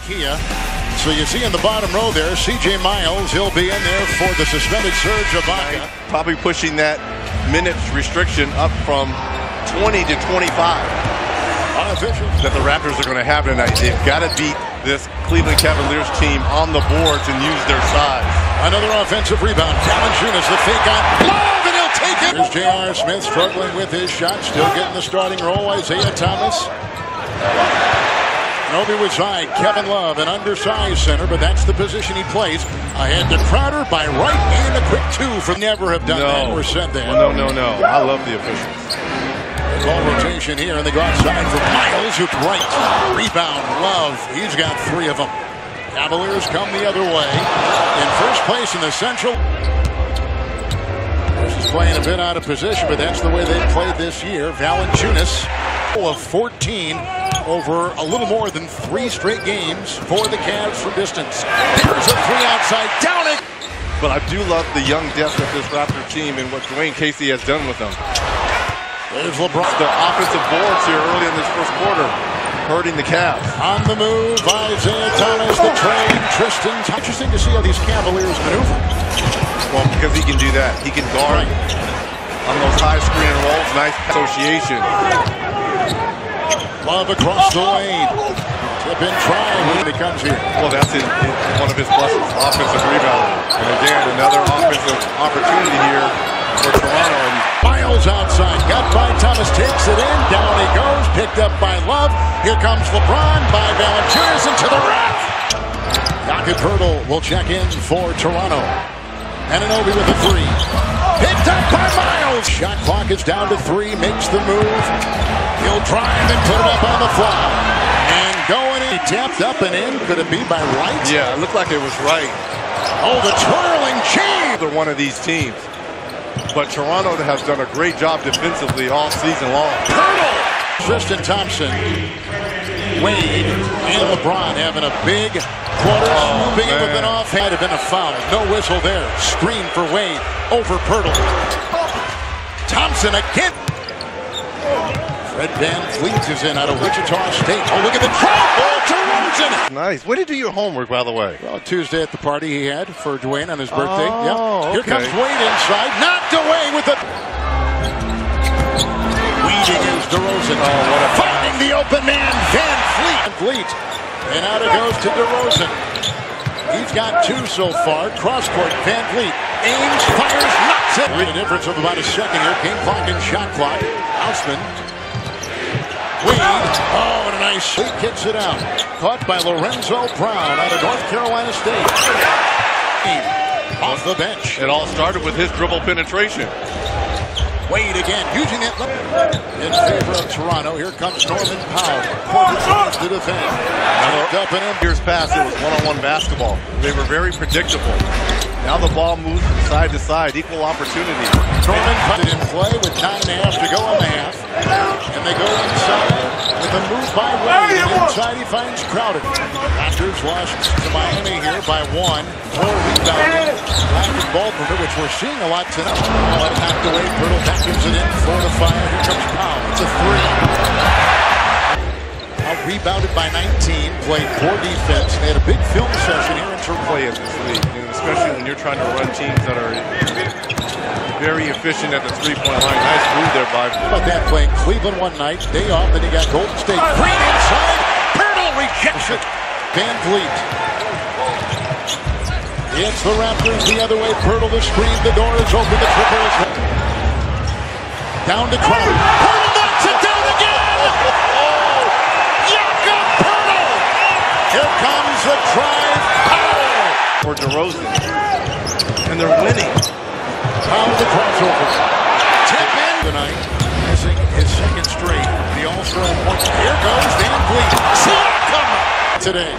Kia. So you see in the bottom row there, C.J. Miles. He'll be in there for the suspended Serge Ibaka. Probably pushing that minutes restriction up from 20 to 25. Unofficial. That the Raptors are going to have tonight. They've got to beat this Cleveland Cavaliers team on the boards and use their size. Another offensive rebound. Valanciunas, the fake on Love, and he'll take it. Here's J.R. Smith struggling with his shot. Still getting the starting role. Isaiah Thomas. Nobi with side. Kevin Love, an undersized center, but that's the position he plays. Ahead to Crowder by right, and a quick two from never have done that or said that. No. I love the officials. Ball rotation here, and they go outside for Miles, who's right. Rebound, Love. He's got 3 of them. Cavaliers come the other way. In first place in the Central. This is playing a bit out of position, but that's the way they played this year. Valanciunas of 14 over a little more than 3 straight games for the Cavs from distance. Here's a 3 outside, down it. But I do love the young depth of this Raptor team and what Dwayne Casey has done with them. There's LeBron. The offensive boards here early in this first quarter, hurting the Cavs. On the move, Isaiah Thomas, the trade, Tristan. Interesting to see how these Cavaliers maneuver. Well, because he can do that. He can guard on those high screen and rolls. Nice association. Love across the lane. Tip in trying when he comes here. Well, that's one of his pluses. Offensive rebound. And again, another offensive opportunity here for Toronto. Miles outside. Got by Thomas. Takes it in. Down he goes. Picked up by Love. Here comes LeBron by Valanciunas into the rack. Jakob Poeltl will check in for Toronto. Anunoby with a 3. Picked up by Miles. Shot clock is down to 3. Makes the move. He'll drive and put it up on the fly. And going in. He tapped up and in. Could it be by right? Yeah, it looked like it was right. Oh, the twirling chain. They're one of these teams. But Toronto has done a great job defensively all season long. Poeltl. Tristan Thompson. Wade and LeBron having a big quarter. Moving in with an off. Had been a foul. No whistle there. Screen for Wade. Over Poeltl. Thompson again. Fred VanVleet is in out of Wichita State. Oh, look at the drop ball to Rosen. Nice. Way to do your homework, by the way. Well, Tuesday at the party he had for Dwayne on his birthday. Oh, Here comes Wade inside. Knocked away with the... Weeding is DeRozan. Finding the open man, VanVleet. And out it goes to DeRozan. He's got 2 so far. Cross court, VanVleet aims, fires, knocks it. The difference of about a second here. Game clock and shot clock. Hausman. Wade. Oh, and a nice sweep. Kicks it out. Caught by Lorenzo Brown out of North Carolina State. Off the bench. It all started with his dribble penetration. Wade again, using it in favor of Toronto. Here comes Norman Powell. To defend. Up and in. Years past, it was one-on-one basketball. They were very predictable. Now the ball moves from side to side. Equal opportunity. Norman put it in play with 9.5 to go in the half. And they go inside with a move by Wade. Inside he finds Crowder. Raptors lost to Miami here by 1. 4 rebounding. Lack of ball movement, which we're seeing a lot tonight. Knocked away. Poeltl vacuums it in. 4 to 5. Here comes Powell. It's a 3. Out rebounded by 19. Played poor defense. They had a big film session here in Toronto. Play in this league, especially when you're trying to run teams that are very efficient at the 3-point line. Nice move there by. How about that, playing Cleveland one night, day off, then you got Golden State. Green inside. Poeltl rejects it. VanVleet. It's the Raptors the other way. Poeltl the screen. The door is open. The triple is down to Crowder. Poeltl knocks it down again. Jakob Poeltl. Here comes the drive. Powell. For DeRozan. And they're winning. Powell the crossover. Tip in tonight. Missing his second straight. The All-Star points. Here goes VanVleet. Siakam today.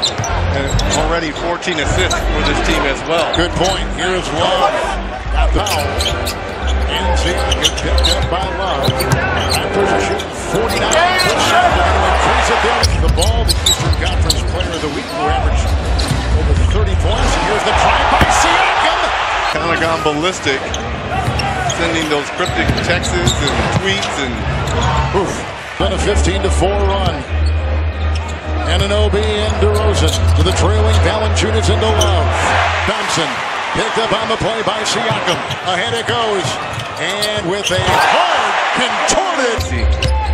And already 14 assists for this team as well. Good point. Here is Love. Got Powell. And Siakam picked up by Love. Raptors are shooting 49%. Increase it there. The ball, the Eastern Conference Player of the Week, who averaged over 30 points. And here's the try by Siakam. Kind of gone ballistic, sending those cryptic texts and tweets and been a 15-4 run. Anunoby and DeRozan to the trailing Valanciunas into Love. Thompson picked up on the play by Siakam. Ahead it goes. And with a hard, contorted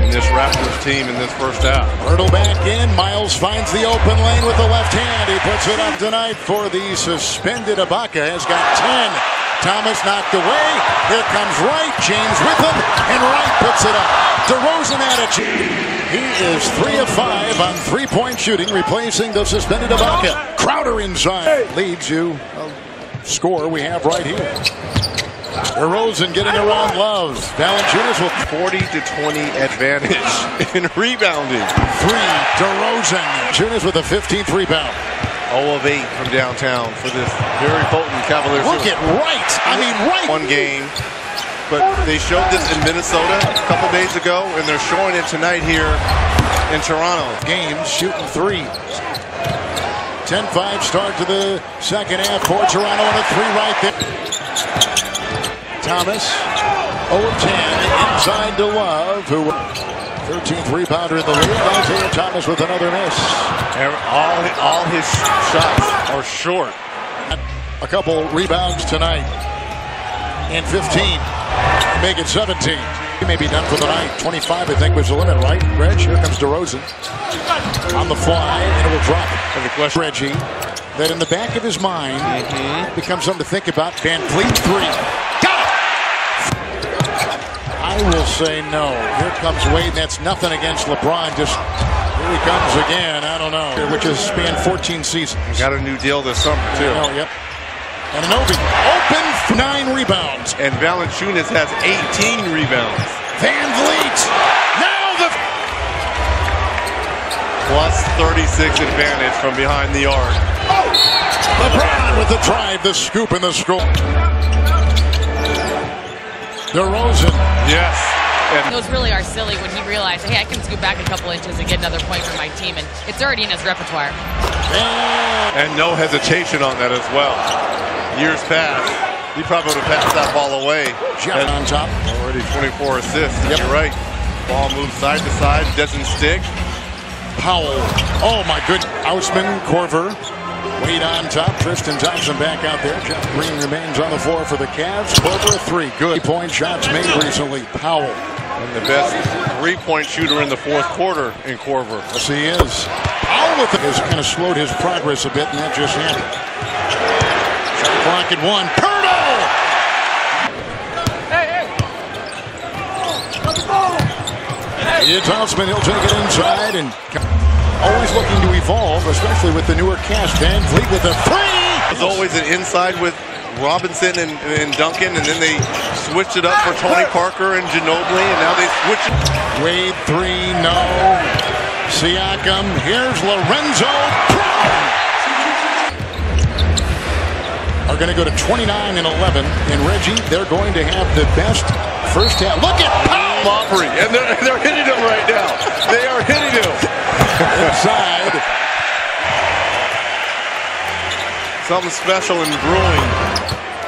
in this Raptors team in this first half. Hurdle back in. Miles finds the open lane with the left hand. He puts it up tonight for the suspended Ibaka. Has got 10. Thomas knocked away. Here comes Wright. James with him. And Wright puts it up. DeRozan at it. He is 3 of 5 on three-point shooting, replacing the suspended Ibaka. Crowder inside. Leads you. A score we have right here. DeRozan getting around Love. Valanciunas will 40-20 advantage in rebounding. 3. DeRozan. Valanciunas with a 15th rebound. 0 of 8 from downtown for this very potent Cavaliers. Look at Wright. I mean, Wright. One game, but they showed this in Minnesota a couple days ago, and they're showing it tonight here in Toronto. Games shooting threes. 10-5 start to the second half for Toronto, and a 3 right there. Thomas, 0 of 10, inside to Love, who 13th rebounder in the league. Isaiah Thomas with another miss. All his shots are short. A couple rebounds tonight. And 15. Make it 17. He may be done for the night. 25, I think, was the limit, right? Reg, here comes DeRozan. On the fly, and it will drop. And the question, Reggie, that in the back of his mind becomes something to think about. Van Vliet 3. Got it! I will say no. Here comes Wade. That's nothing against LeBron. Just here he comes again. I don't know. Which has spanned 14 seasons. got a new deal this summer, too. Oh, yep. And Anunoby open for 9 rebounds. And Valanciunas has 18 rebounds. Van Vliet. Now the plus 36 advantage from behind the arc. Oh! LeBron with the drive, the scoop, and the score. DeRozan. Yes. And those really are silly when he realized, hey, I can scoop back a couple inches and get another point for my team, and it's already in his repertoire. And no hesitation on that as well. Years past, he probably would have passed that ball away. Jeff on top. Already 24 assists. Yep. You're right. Ball moves side to side, doesn't stick. Powell. Oh, my good. Houseman, Korver. Wade on top. Tristan Thompson back out there. Jeff Green remains on the floor for the Cavs. Korver 3. Good 3-point shots made recently. Powell. And the best 3-point shooter in the fourth quarter in Korver. Yes, he is. Powell with it has kind of slowed his progress a bit, and that just happened. Shot clock at 1. Pirtle! It's Houseman. He'll take it inside and always looking to evolve, especially with the newer cast. Van Vliet with a 3. There's always an inside with Robinson and Duncan, and then they switched it up for Tony Parker and Ginobili, and now they switch it. Wade 3, no. Siakam. Here's Lorenzo Brown. Are going to go to 29 and 11. And Reggie, they're going to have the best first half. Look at Powell. Moppery, and they're hitting him right now. They are hitting him. Inside. Something special in brewing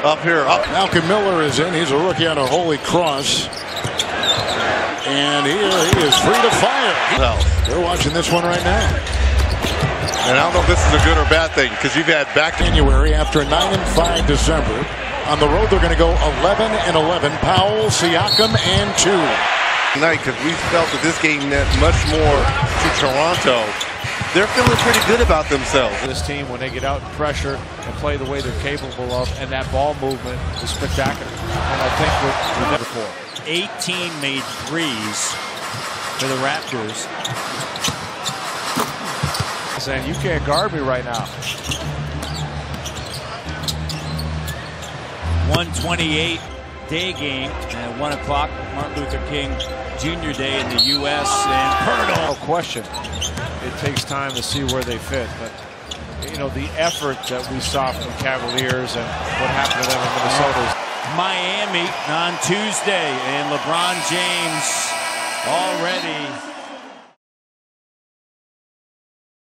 up here. Malcolm Miller is in. He's a rookie out of Holy Cross. And he is free to fire. They're watching this one right now. And I don't know if this is a good or bad thing, because you've had back January after a 9-5 December. On the road, they're going to go 11 and 11. Powell, Siakam, and 2. Tonight, because we felt that this game meant much more to Toronto. They're feeling pretty good about themselves. This team, when they get out and pressure and play the way they're capable of, and that ball movement is spectacular. And I think we've never before. 18 made threes for the Raptors. Saying, you can't guard me right now. 128 day game and 1 o'clock Martin Luther King Jr. Day in the U.S. and Pirtle. No question. It takes time to see where they fit, but you know the effort that we saw from the Cavaliers and what happened to them in Minnesota. Miami on Tuesday, and LeBron James already